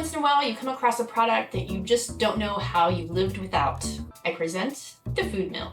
once in a while you come across a product that you just don't know how you lived without. I present the Food Mill.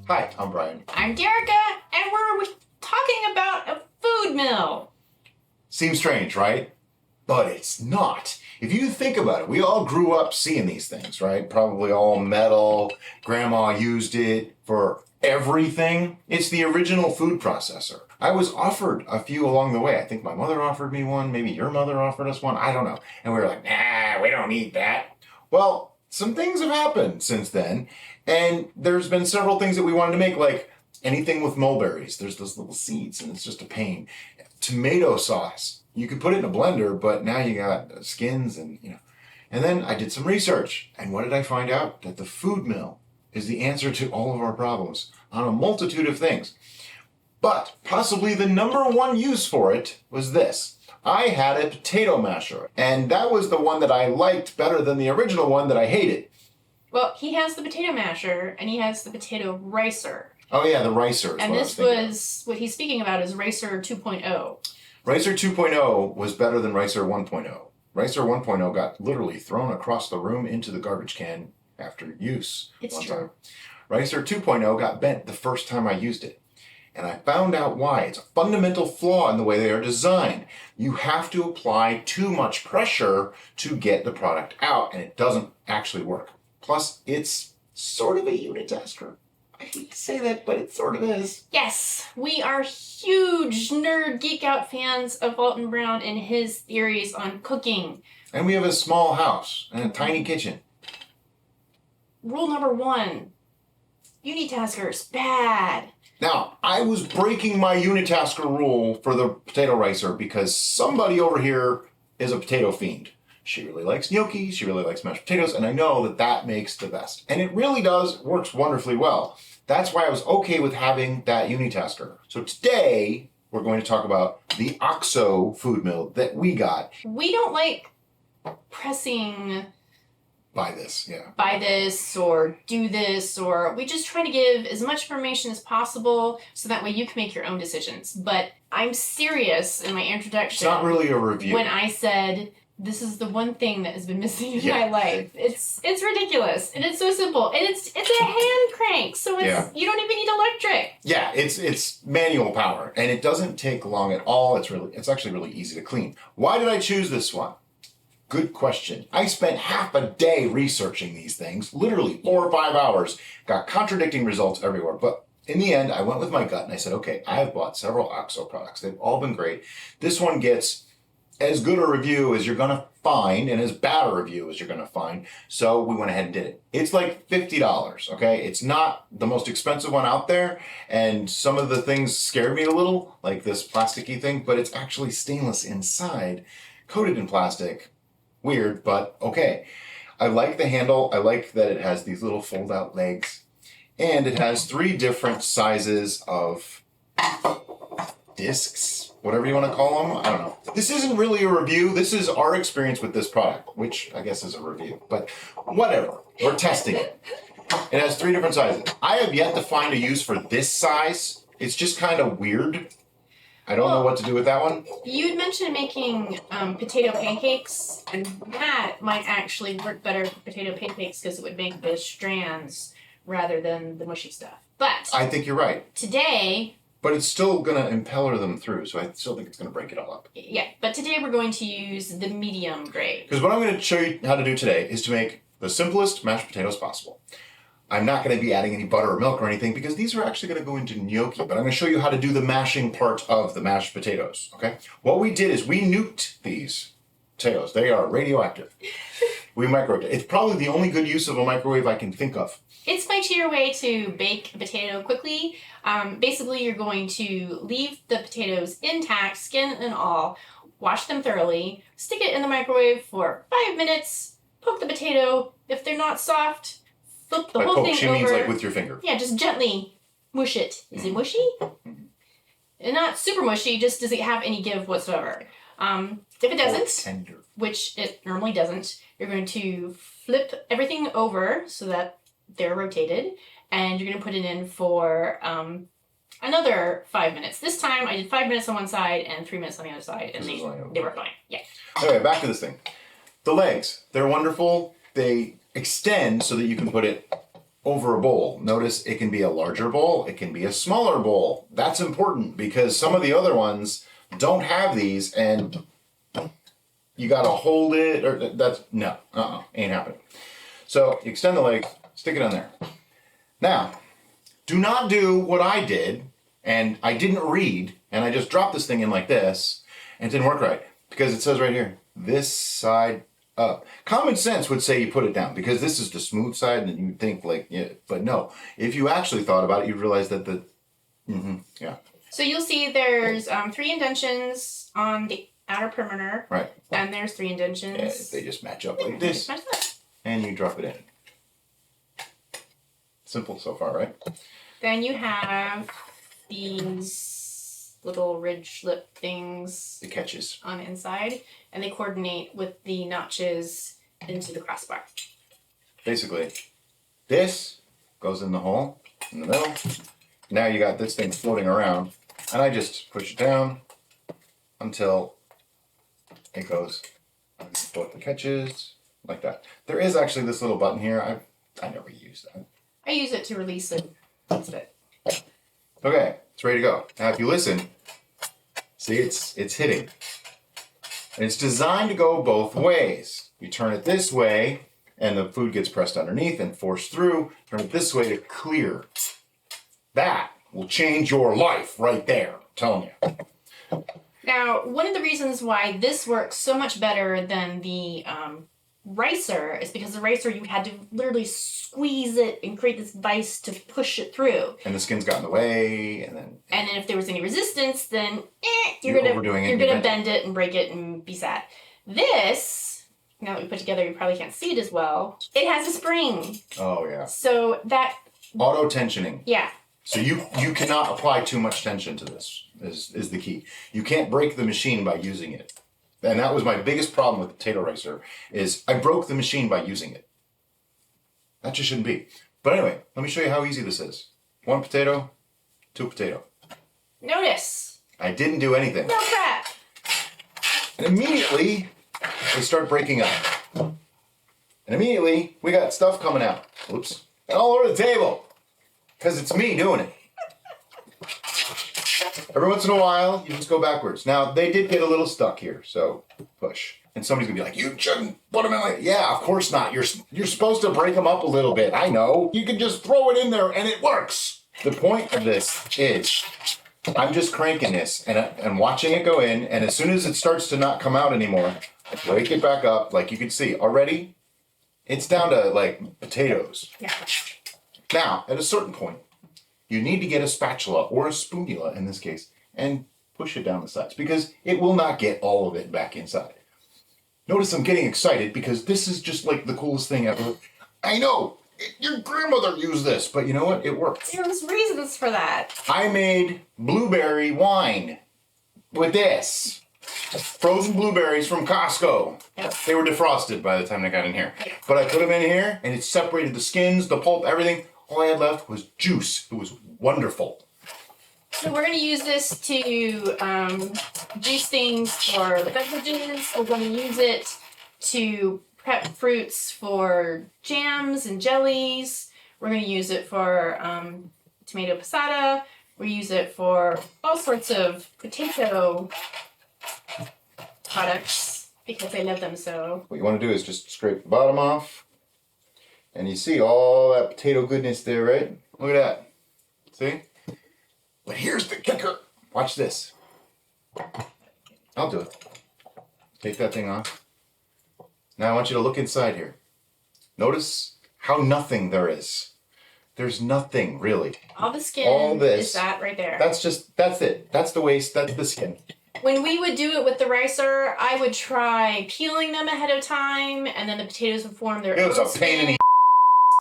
Hi, I'm Brian. I'm Derica, and we're talking about a food mill. Seems strange, right? But it's not. If you think about it, we all grew up seeing these things, right? Probably all metal. Grandma used it for everything. It's the original food processor. I was offered a few along the way. I think my mother offered me one. Maybe your mother offered us one. I don't know. And we were like, nah, we don't need that. Well, some things have happened since then. And there's been several things that we wanted to make, like anything with mulberries. There's those little seeds and it's just a pain. Tomato sauce. You could put it in a blender, but now you got skins and, And then I did some research. And what did I find out? That the food mill is the answer to all of our problems on a multitude of things. But possibly the number one use for it was this. I had a potato masher, and that was the one that I liked better than the original one that I hated. Well, he has the potato masher, and he has the potato ricer. Oh yeah, the ricer. And this was, what he's speaking about is Ricer 2.0. Ricer 2.0 was better than Ricer 1.0. Ricer 1.0 got literally thrown across the room into the garbage can after use. It's true. Ricer 2.0 got bent the first time I used it. And I found out why. It's a fundamental flaw in the way they are designed. You have to apply too much pressure to get the product out, and it doesn't actually work. Plus, it's sort of a unitasker. I hate to say that, but it sort of is. Yes, we are huge nerd geek out fans of Alton Brown and his theories on cooking. And we have a small house and a tiny kitchen. Rule number 1, unitaskers, bad. Now, I was breaking my unitasker rule for the potato ricer because somebody over here is a potato fiend. She really likes gnocchi, she really likes mashed potatoes, and I know that that makes the best. And it really does, works wonderfully well. That's why I was okay with having that unitasker. So today, we're going to talk about the Oxo Food Mill that we got. We don't like pressing Buy this, yeah. Buy this or do this, or we just try to give as much information as possible so that way you can make your own decisions. But I'm serious in my introduction. It's not really a review. When I said this is the one thing that has been missing in my life. It's ridiculous, and it's so simple, and it's a hand crank, so you don't even need electric. Yeah, it's manual power, and it doesn't take long at all. It's actually really easy to clean. Why did I choose this one? Good question. I spent half a day researching these things, literally 4 or 5 hours, got contradicting results everywhere. But in the end, I went with my gut and I said, okay, I have bought several Oxo products. They've all been great. This one gets as good a review as you're going to find and as bad a review as you're going to find. So we went ahead and did it. It's like $50, okay? It's not the most expensive one out there. And some of the things scared me a little, like this plasticky thing, but it's actually stainless inside, coated in plastic. Weird, but okay. I like the handle. I like that it has these little fold-out legs. And it has 3 different sizes of discs, whatever you want to call them. I don't know. This isn't really a review. This is our experience with this product, which I guess is a review. But whatever. We're testing it. It has 3 different sizes. I have yet to find a use for this size. It's just kind of weird. I don't know what to do with that one. You had mentioned making potato pancakes, and that might actually work better for potato pancakes because it would make the strands rather than the mushy stuff. But I think you're right. Today... But it's still going to impeller them through, so I still think it's going to break it all up. Yeah, but today we're going to use the medium grade. Because what I'm going to show you how to do today is to make the simplest mashed potatoes possible. I'm not going to be adding any butter or milk or anything because these are actually going to go into gnocchi, but I'm going to show you how to do the mashing part of the mashed potatoes, okay? What we did is we nuked these potatoes. They are radioactive. We microwaved it. It's probably the only good use of a microwave I can think of. It's my cheater way to bake a potato quickly. Basically, you're going to leave the potatoes intact, skin and all, wash them thoroughly, stick it in the microwave for 5 minutes, poke the potato. If they're not soft, flip the whole thing over. She means like with your finger. Yeah, just gently mush it. Is it mushy? And not super mushy, just does it have any give whatsoever. If it doesn't, which it normally doesn't, you're going to flip everything over so that they're rotated, and you're going to put it in for another 5 minutes. This time I did 5 minutes on one side and 3 minutes on the other side, and they were fine. Yeah. Okay, back to this thing. The legs, they're wonderful. They extend so that you can put it over a bowl. Notice it can be a larger bowl, it can be a smaller bowl. That's important because some of the other ones don't have these and you gotta hold it, or ain't happening. So you extend the legs, stick it on there. Now, do not do what I did, and I didn't read, and I just dropped this thing in like this, and it didn't work right, because it says right here, this side up. Common sense would say you put it down, because this is the smooth side, and you'd think like, yeah, but no. If you actually thought about it, you'd realize that yeah. So you'll see there's 3 indentions on the outer perimeter. Right. And there's 3 indentions. Yeah, they just match up like this. And you drop it in. Simple so far, right? Then you have these little ridge lip things. The catches. On the inside. And they coordinate with the notches into the crossbar. Basically, this goes in the hole in the middle. Now you got this thing floating around. And I just push it down until it goes both the catches like that. There is actually this little button here. I never use that. I use it to release it. That's it. Okay, it's ready to go. Now if you listen, see it's hitting. And it's designed to go both ways. You turn it this way and the food gets pressed underneath and forced through. Turn it this way to clear. That will change your life right there. I'm telling you. Now, one of the reasons why this works so much better than the ricer is because the ricer, you had to literally squeeze it and create this vise to push it through. And the skin's got in the way, and then if there was any resistance, then you're gonna bend it and break it and be sad. This, now that we put together, you probably can't see it as well. It has a spring. Oh yeah. So that auto tensioning. Yeah. So you cannot apply too much tension to this, is the key. You can't break the machine by using it. And that was my biggest problem with the potato ricer, is I broke the machine by using it. That just shouldn't be. But anyway, let me show you how easy this is. 1 potato, 2 potato. Notice. I didn't do anything. No crap. And immediately, they start breaking up. And immediately, we got stuff coming out. Oops. And all over the table. Because it's me doing it. Every once in a while, you just go backwards. Now, they did get a little stuck here, so push. And somebody's gonna be like, you shouldn't put them in like, yeah, of course not. You're supposed to break them up a little bit. I know. You can just throw it in there and it works. The point of this is, I'm just cranking this and watching it go in, and as soon as it starts to not come out anymore, I break it back up, like you can see already. It's down to like potatoes. Yeah. Now, at a certain point, you need to get a spatula, or a spoonula in this case, and push it down the sides, because it will not get all of it back inside. Notice I'm getting excited, because this is just like the coolest thing ever. I know, your grandmother used this, but you know what? It worked. There's reasons for that. I made blueberry wine with this. Frozen blueberries from Costco. Yep. They were defrosted by the time they got in here. But I put them in here, and it separated the skins, the pulp, everything. All I had left was juice. It was wonderful. So we're going to use this to juice things for the beverages. We're going to use it to prep fruits for jams and jellies. We're going to use it for tomato passata. We use it for all sorts of potato products because I love them so. What you want to do is just scrape the bottom off. And you see all that potato goodness there, right? Look at that. See? But here's the kicker. Watch this. I'll do it. Take that thing off. Now I want you to look inside here. Notice how nothing there is. There's nothing, really. All the skin all this, is that right there. That's it. That's the waste. That's the skin. When we would do it with the ricer, I would try peeling them ahead of time, and then the potatoes would form their own. It was a pain in the.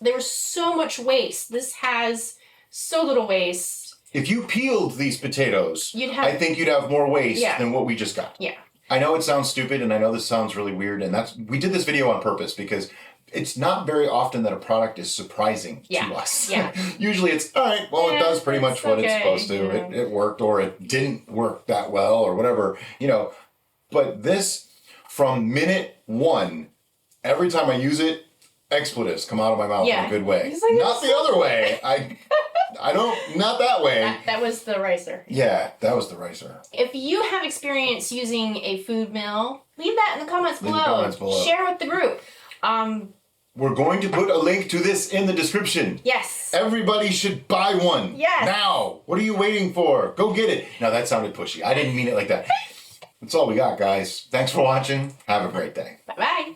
There was so much waste. This has so little waste. If you peeled these potatoes, I think you'd have more waste than what we just got. Yeah. I know it sounds stupid, and I know this sounds really weird, and we did this video on purpose because it's not very often that a product is surprising to us. Yeah. Usually it's, all right, well, it does pretty much what it's supposed to. Yeah. It worked, or it didn't work that well, or whatever, But this, from minute 1, every time I use it, expletives come out of my mouth in a good way. Like, not the other way. I don't, not that way. That was the ricer. Yeah, that was the ricer. If you have experience using a food mill, leave that in the comments below. Share with the group. We're going to put a link to this in the description. Yes. Everybody should buy one. Yes. Now. What are you waiting for? Go get it. Now that sounded pushy. I didn't mean it like that. That's all we got, guys. Thanks for watching. Have a great day. Bye-bye.